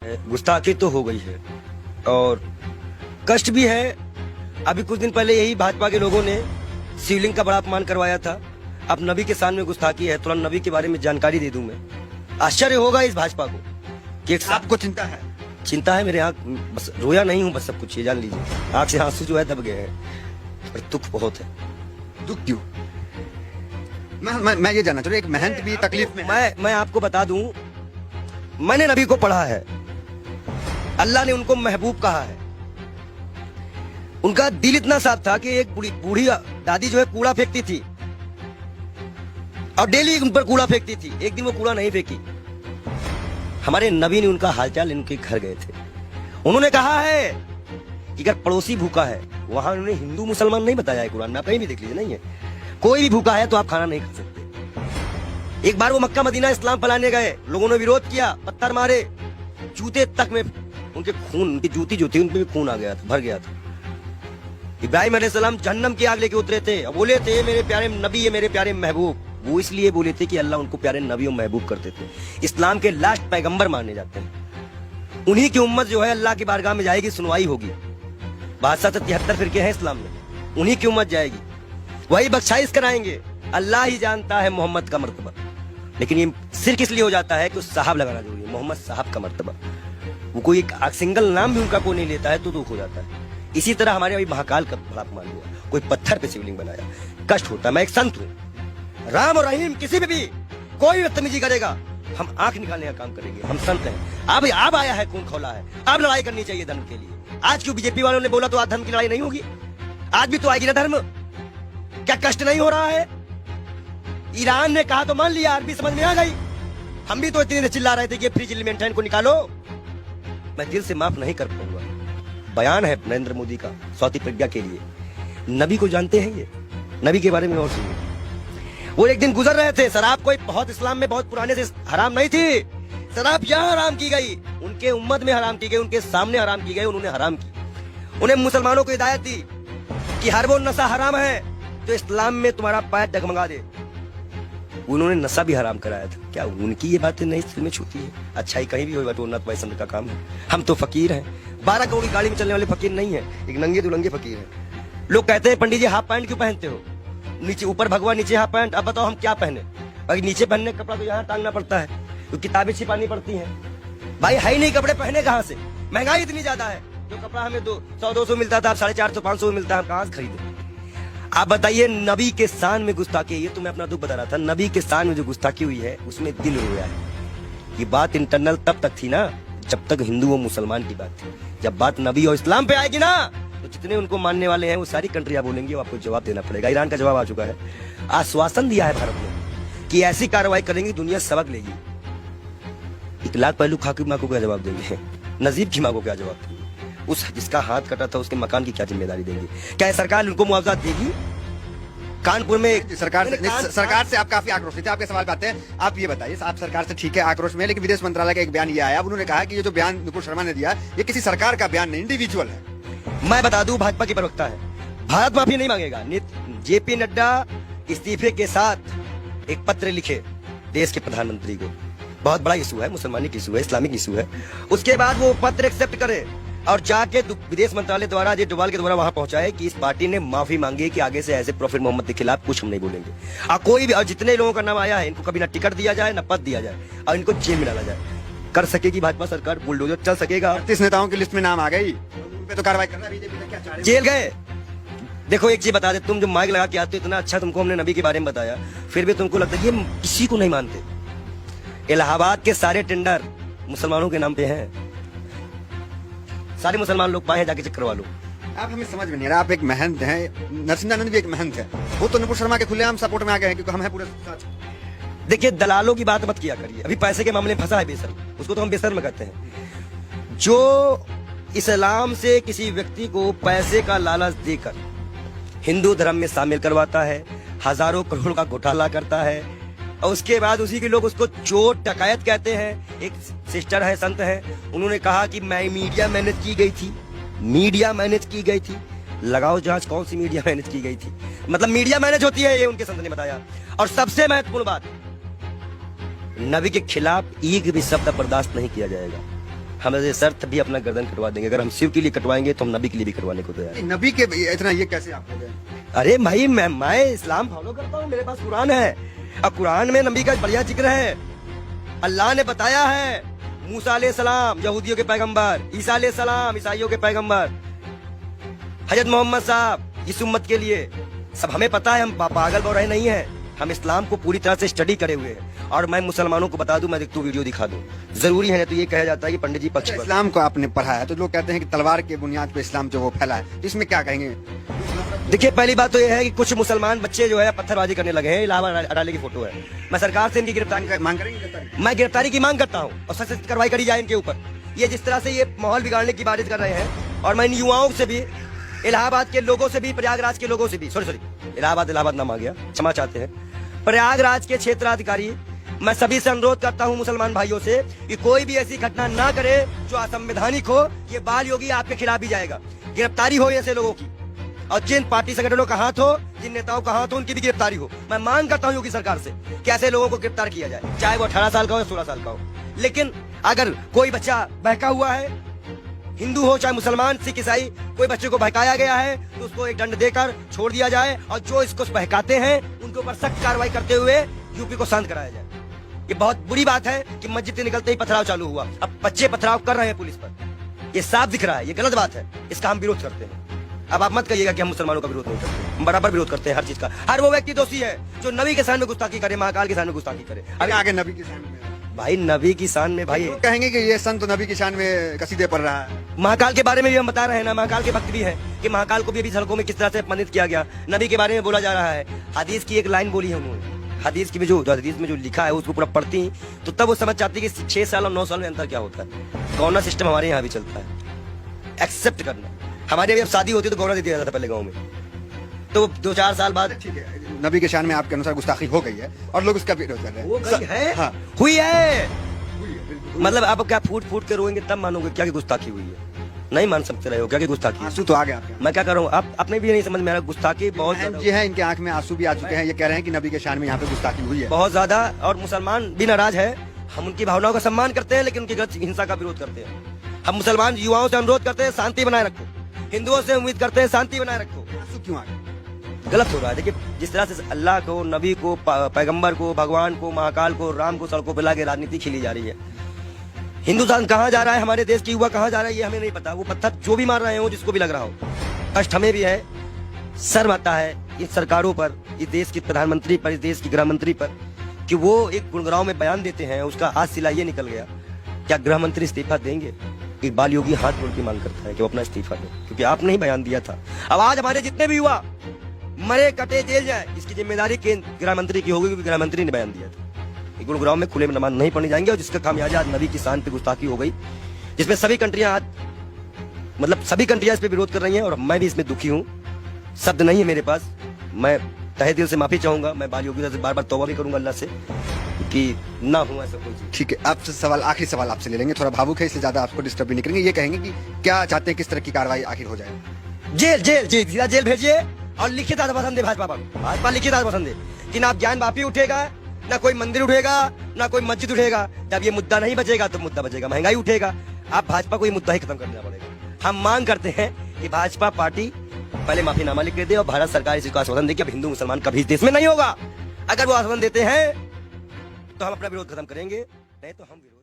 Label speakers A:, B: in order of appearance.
A: गुस्ताखी तो हो गई है और कष्ट भी है। अभी कुछ दिन पहले यही भाजपा के लोगों ने शिवलिंग का बड़ा अपमान करवाया था। अब नबी के सामने गुस्ताखी है, तुरंत नबी के बारे में जानकारी दे दूं मैं। आश्चर्य होगा इस भाजपा को कि एक
B: आपको चिंता है?
A: चिंता है, मेरे आंख बस रोया नहीं हूँ, बस सब कुछ ये जान लीजिए। आंख से आंसू जो है दब गए हैं और दुख बहुत है।
B: दुख क्यों? मैं ये जानना चाह रहा हूं, एक महंत भी तकलीफ में है।
A: मैं आपको बता दूं, मैंने नबी को पढ़ा है, अल्लाह ने उनको महबूब कहा है। उनका दिल इतना साफ था कि एक बूढ़ी दादी जो है कूड़ा फेंकती थी और डेली उन पर कूड़ा फेंकती थी। एक दिन वो कूड़ा नहीं फेंकी। हमारे नबी ने उनका हालचाल इनके घर गए थे। उन्होंने कहा है कि अगर पड़ोसी भूखा है, वहां उन्होंने हिंदू मुसलमान नहीं बताया है कुरान में, आप कहीं भी देख लीजिए, नहीं है। कोई भी भूखा है तो आप खाना नहीं खा सकते। एक बार वो मक्का मदीना इस्लाम फैलाने गए, लोगों ने विरोध किया, पत्थर मारे, जूते तक में उनके खून, उनकी जूती जो थी उनपे भी खून आ गया था, भर गया था। इब्राहिम अलैहिस्सलाम जहन्नम की आग लेके उतरे थे और बोले थे मेरे प्यारे नबी है, मेरे प्यारे महबूब। वो इसलिए बोले थे कि अल्लाह उनको प्यारे नबी और महबूब करते थे। इस्लाम के लास्ट पैगंबर माने जाते हैं। उन्हीं की उम्मत जो है अल्लाह की बारगाह में जाएगी, सुनवाई होगी। 72 फिरके हैं इस्लाम में, उन्हीं की उम्मत जाएगी, वही बख्शाइश कराएंगे। अल्लाह ही जानता है मोहम्मद का मर्तबा। लेकिन ये सिर्फ इसलिए हो जाता है कि उस साहब लगाना जरूरी है, मोहम्मद साहब का मर्तबा। वो कोई एक सिंगल नाम भी उनका कोई नहीं लेता है तो दुख हो जाता है। इसी तरह हमारे अभी महाकाल का बड़ा अपमान हुआ, कोई पत्थर पे शिवलिंग बनाया, कष्ट होता है। मैं एक संत हूँ, राम और रहीम किसी पे भी कोई बदतमीजी करेगा हम आंख निकालने का काम करेंगे। हम संत हैं। अब आया है, खून खौला है, अब लड़ाई करनी चाहिए धर्म के लिए। आज क्यों बीजेपी वालों ने बोला तो आज धर्म की लड़ाई नहीं होगी? आज भी तो आएगी ना धर्म। क्या कष्ट नहीं हो रहा है? ईरान ने कहा तो मान लिया, अरबी समझ में आ गई। हम भी तो इतने चिल्ला रहे थे कि फ्रीज एलिमेंटाइन को निकालो। मैं दिल से माफ नहीं कर पाऊंगा। बयान है नरेंद्र मोदी का स्वाति प्रज्ञा के लिए। नबी को जानते हैं ये? नबी के बारे में और सुनिए। वो एक दिन गुजर रहे थे, शराब कोई बहुत इस्लाम में बहुत पुराने से हराम नहीं थी। शराब यहाँ हराम की गई, उनके उम्मत में हराम की गई, उनके सामने हराम की गई, उन्होंने हराम की। उन्हें मुसलमानों को हिदायत दी कि हर वो नशा हराम है तो इस्लाम में तुम्हारा पैर डगमगा दे। उन्होंने नशा भी हराम कराया था। क्या उनकी ये बातें नहीं दिल में छूती है? अच्छाई कहीं भी हो, बटोरना तो पैसा का काम है। हम तो फकीर हैं, 12 करोड़ की गाड़ी में चलने वाले फकीर नहीं है, एक नंगे दुलंगे फकीर हैं। लोग कहते हैं पंडित जी हाफ पैंट क्यों पहनते हो? नीचे ऊपर भगवा, नीचे हाफ पैंट। अब बताओ हम क्या पहने? बाकी नीचे पहनने का कपड़ा तो यहाँ टांगना पड़ता है, तो किताबें छिपानी पड़ती हैं। भाई है ही नहीं कपड़े, पहने कहाँ से? महंगाई इतनी ज्यादा है, जो कपड़ा हमें 100-200 मिलता था, अब 450-500 मिलता है, हम कहाँ से खरीदे? आप बताइए, नबी के शान में गुस्ताखी, ये तो मैं अपना दुख बता रहा था। नबी के शान में जो गुस्ताखी हुई है उसमें दिल रोया है। ये बात इंटरनल तब तक थी ना जब तक हिंदू और मुसलमान की बात थी। जब बात नबी और इस्लाम पे आएगी ना, तो जितने उनको मानने वाले हैं वो सारी कंट्रियां बोलेंगी, वो आपको जवाब देना पड़ेगा। ईरान का जवाब आ चुका है, आश्वासन दिया है भारत ने कि ऐसी कार्रवाई करेंगे दुनिया सबक लेगी। 1 लाख पहलू खा की माँ को क्या जवाब देंगे? नजीब की माँ को क्या जवाब देंगे? उस जिसका हाथ कटा था उसके मकान की क्या जिम्मेदारी देंगे? क्या सरकार उनको मुआवजा देगी? कानपुर में
B: सरकार से आप काफी आक्रोशित थे। आपके सवाल पे आते हैं। आप ये बताइए, आप सरकार से ठीक है आक्रोश में, लेकिन विदेश मंत्रालय का एक बयान ये आया, उन्होंने कहा कि ये जो बयान नुपुर शर्मा ने दिया ये किसी सरकार का बयान नहीं, इंडिविजुअल है।
A: मैं बता दूं, भाजपा की प्रवक्ता है, भारत माफी नहीं मांगेगा। जेपी नड्डा इस्तीफे के साथ एक पत्र लिखे देश के प्रधानमंत्री को। बहुत बड़ा इशू है, मुसलमानी इशू है, इस्लामिक इशू है। उसके बाद वो पत्र एक्सेप्ट करे और जाके विदेश मंत्रालय द्वारा अजय डोभाल के द्वारा वहां पहुंचाए कि इस पार्टी ने माफी मांगी है कि आगे से ऐसे प्रॉफिट मोहम्मद के खिलाफ कुछ हम नहीं बोलेंगे। और कोई भी, और जितने लोगों का नाम आया है इनको कभी ना टिकट दिया जाए ना पद दिया जाए और इनको जेल में डाला जाए। कर सकेगी भाजपा सरकार, बुलडोजर चल सकेगा।
B: 38 नेताओं की लिस्ट में नाम आ गई, उन पे तो कार्रवाई करना बीजेपी क्या चाह रही है?
A: जेल गए। देखो एक चीज बता दे, तुम जो माइक लगा के आते हो, इतना अच्छा तुमको हमने नबी के बारे में बताया, फिर भी तुमको लगता है ये किसी को नहीं मानते। इलाहाबाद के सारे टेंडर मुसलमानों के नाम पे हैं, सारे मुसलमान लोग पाए हैं, जाके चेक करवा लो।
B: आप हमें समझ में नहीं आ रहा। आप एक महंत हैं, नरसिंहानंद भी एक महंत है, वो तो नुपुर शर्मा के खुलेआम सपोर्ट में आ गए हैं क्योंकि हम हैं पूरे साथ।
A: देखिए, दलालों की बात मत किया करिए। अभी पैसे के मामले में फंसा है बेशर्म, उसको तो हम बेशर्म कहते हैं। जो इस्लाम से किसी व्यक्ति को पैसे का लालच देकर हिंदू धर्म में शामिल करवाता है, हजारों करोड़ का घोटाला करता है और उसके बाद उसी के लोग उसको चोर डकैत कहते हैं। एक सिस्टर है, संत है, उन्होंने कहा कि मैं मीडिया मैनेज की गई थी, मीडिया मैनेज की गई थी। लगाओ जांच, कौन सी मीडिया मैनेज की गई थी? मतलब मीडिया मैनेज होती है, ये उनके संत ने बताया। और सबसे महत्वपूर्ण बात, नबी के खिलाफ एक भी शब्द बर्दाश्त नहीं किया जाएगा। हम ऐसे शर्त भी अपना गर्दन कटवा देंगे। अगर हम शिव के लिए कटवाएंगे तो हम नबी के लिए भी कटवाने को तैयार हैं।
B: नबी के इतना ये कैसे आप हो गए?
A: अरे भाई मैं इस्लाम फॉलो करता हूँ, मेरे पास कुरान है और कुरान में नबी का बढ़िया जिक्र है। अल्लाह ने बताया है मूसा अलैहिस्सलाम यहूदियों के पैगंबर, ईसा अलैहिस्सलाम ईसाइयों के पैगंबर, हजरत मोहम्मद साहब इस उम्मत के लिए सब हमें पता है। हम पागल बौराहे नहीं है, हम इस्लाम को पूरी तरह से स्टडी करे हुए हैं। और मैं मुसलमानों को बता दूं, मैं तू वीडियो दिखा दूं, जरूरी है। तो ये कहा जाता है कि पंडित जी पक्ष पर।
B: इस्लाम को आपने पढ़ा है तो लोग कहते हैं कि तलवार के बुनियाद पे इस्लाम जो वो फैला है, तो इसमें क्या कहेंगे?
A: देखिए पहली बात तो ये है कि कुछ मुसलमान बच्चे जो है पत्थरबाजी करने लगे हैं। इलाहाबाद अडाले की फोटो है। मैं सरकार से इनकी गिरफ्तारी
B: मांग करेंगे?
A: मैं गिरफ्तारी की मांग करता हूँ और सख्त कार्रवाई करी जाए इनके ऊपर। ये जिस तरह से ये माहौल बिगाड़ने की बारिश कर रहे हैं, और मैं इन युवाओं से भी, इलाहाबाद के लोगों से भी, प्रयागराज के लोगों से भी, सॉरी इलाहाबाद नाम आ गया, क्षमा चाहते हैं, प्रयागराज के क्षेत्राधिकारी, मैं सभी से अनुरोध करता हूं मुसलमान भाइयों से कि कोई भी ऐसी घटना ना करे जो असंवैधानिक हो। ये बाल योगी आपके खिलाफ भी जाएगा। गिरफ्तारी हो ऐसे लोगों की, और जिन पार्टी संगठनों का हाथ हो, जिन नेताओं का हाथ हो, उनकी भी गिरफ्तारी हो। मैं मांग करता हूं योगी सरकार से कि ऐसे लोगों को गिरफ्तार किया जाए, चाहे वो 18 साल का हो या 16 साल का हो। लेकिन अगर कोई बच्चा बहका हुआ है, हिंदू हो चाहे मुसलमान, सिख, ईसाई, कोई बच्चे को बहकाया गया है तो उसको एक दंड देकर छोड़ दिया जाए, और जो इसको बहकाते हैं उनके ऊपर सख्त कार्रवाई करते हुए यूपी को शांत कराया जाए। ये बहुत बुरी बात है कि मस्जिद से निकलते ही पथराव चालू हुआ। अब बच्चे पथराव कर रहे हैं पुलिस पर, ये साफ दिख रहा है, ये गलत बात है, इसका हम विरोध करते हैं। अब आप मत कहिएगा कि हम मुसलमानों का विरोध नहीं करते, हम बराबर विरोध करते हैं हर चीज का। हर वो व्यक्ति दोषी है जो नबी के शान में गुस्ताखी करे, महाकाल के शान में गुस्ताखी करे।
B: अरे आगे नबी की शान में
A: भाई नबी की शान में भाई
B: लोग कहेंगे कि ये संत नबी की शान में कसीदे पढ़ रहा है।
A: महाकाल के बारे में भी हम बता रहे हैं ना, महाकाल के भक्त भी है कि महाकाल को भी अभी सड़कों में किस तरह से अपमानित किया गया। नबी के बारे में बोला जा रहा है। हदीस की एक लाइन बोली है उन्होंने, हदीस की जो हदीस में जो लिखा है उसको पूरा पढ़ती तो तब वो समझ जाती कि 6 साल और 9 साल में अंतर क्या होता है। गौना सिस्टम हमारे यहाँ भी चलता है, एक्सेप्ट करना। हमारे अभी अब शादी होती तो गौना दे दिया जाता था पहले गाँव में, तो 2-4 साल बाद
B: ठीक है, नबी के शान में आपके अनुसार गुस्ताखी हो गई है और लोग उसका विरोध कर रहे हैं।
A: वो गई है,
B: हाँ।
A: हुई है। मतलब आप क्या फूट फूट के रोएंगे तब मानोगे क्या कि गुस्ताखी हुई है? नहीं मान सकते रहे हो क्या कि गुस्ताखी?
B: आंसू तो आ गए आपके।
A: मैं क्या कर रहा हूँ, आप अपने भी नहीं समझ में आ रहा। गुस्ताखी बहुत ज्यादा
B: ये है, इनके आंख में आंसू भी आ चुके हैं। ये कह रहे हैं कि नबी के शान में यहाँ पे गुस्ताखी हुई है
A: बहुत ज्यादा, और मुसलमान भी नाराज है। हम उनकी भावनाओं का सम्मान करते हैं लेकिन उनकी गलत हिंसा का विरोध करते हैं। हम मुसलमान युवाओं से अनुरोध करते हैं शांति बनाए रखो, हिंदुओं से उम्मीद करते हैं शांति बनाए रखो।
B: आंसू क्यों आ गए?
A: गलत हो रहा है। देखिए जिस तरह से अल्लाह को, नबी को, पैगंबर को, भगवान को, महाकाल को, राम को सड़कों पर लाके राजनीति खेली जा रही है। हिंदुस्तान कहाँ जा रहा है, हमारे देश की युवा कहाँ जा रहा है, ये हमें नहीं पता। वो पत्थर जो भी मार रहे हो, जिसको भी लग रहा हो, कष्ट हमें भी है, शर्म आता है इस सरकारों पर, इस देश के प्रधानमंत्री पर, इस देश की गृह मंत्री पर, कि वो एक गुड़गांव में बयान देते हैं, उसका आज सिला ये निकल गया। क्या गृह मंत्री इस्तीफा देंगे? एक बाल योगी हाथ जोड़ के मांग करता है कि वो अपना इस्तीफा दे, क्योंकि आपने ही बयान दिया था। अब आज हमारे जितने भी युवा मरे कटे जेल जाए, इसकी जिम्मेदारी केंद्र गृह मंत्री की होगी, क्योंकि गृह मंत्री ने बयान दिया था। गुरुग्राम में खुले में नमाज नहीं पढ़ने जाएंगे, और जिसका खामियाजा आज नबी की शान पे गुस्ताखी हो गई, जिसमें सभी कंट्रियां आज, मतलब सभी कंट्रियां इस पे विरोध कर रही हैं, और मैं भी इसमें दुखी हूं। शब्द नहीं है मेरे पास। मैं तहे दिल से माफी चाहूंगा। मैं बाल योगी से बार बार तौबा भी करूंगा अल्लाह से कि ना हो ऐसा कोई चीज।
B: ठीक है, आपसे सवाल, आखिरी सवाल आपसे ले लेंगे, थोड़ा भावुक है इसलिए ज्यादा आपको डिस्टर्ब भी नहीं करेंगे। ये कहेंगे कि क्या चाहते हैं, किस तरह की कार्रवाई आखिर हो जाए?
A: जेल जेल जी, सीधा जेल भेजिए, और लिखित आत्मपसंद है भाजपा पर। भाजपा लिखित आत्मपसंद है कि ना ज्ञान वापी उठेगा, ना कोई मंदिर उठेगा, ना कोई मस्जिद उठेगा। जब ये मुद्दा नहीं बचेगा तो मुद्दा बचेगा महंगाई उठेगा। आप भाजपा को ये मुद्दा ही खत्म करना पड़ेगा। हम मांग करते हैं कि भाजपा पार्टी पहले माफीनामा लिख के दे, और भारत सरकार इसको आश्वासन दे कि अब हिंदू मुसलमान कभी इस देश में नहीं होगा। अगर वो आश्वासन देते हैं तो हम अपना विरोध खत्म करेंगे, नहीं तो हम विरोध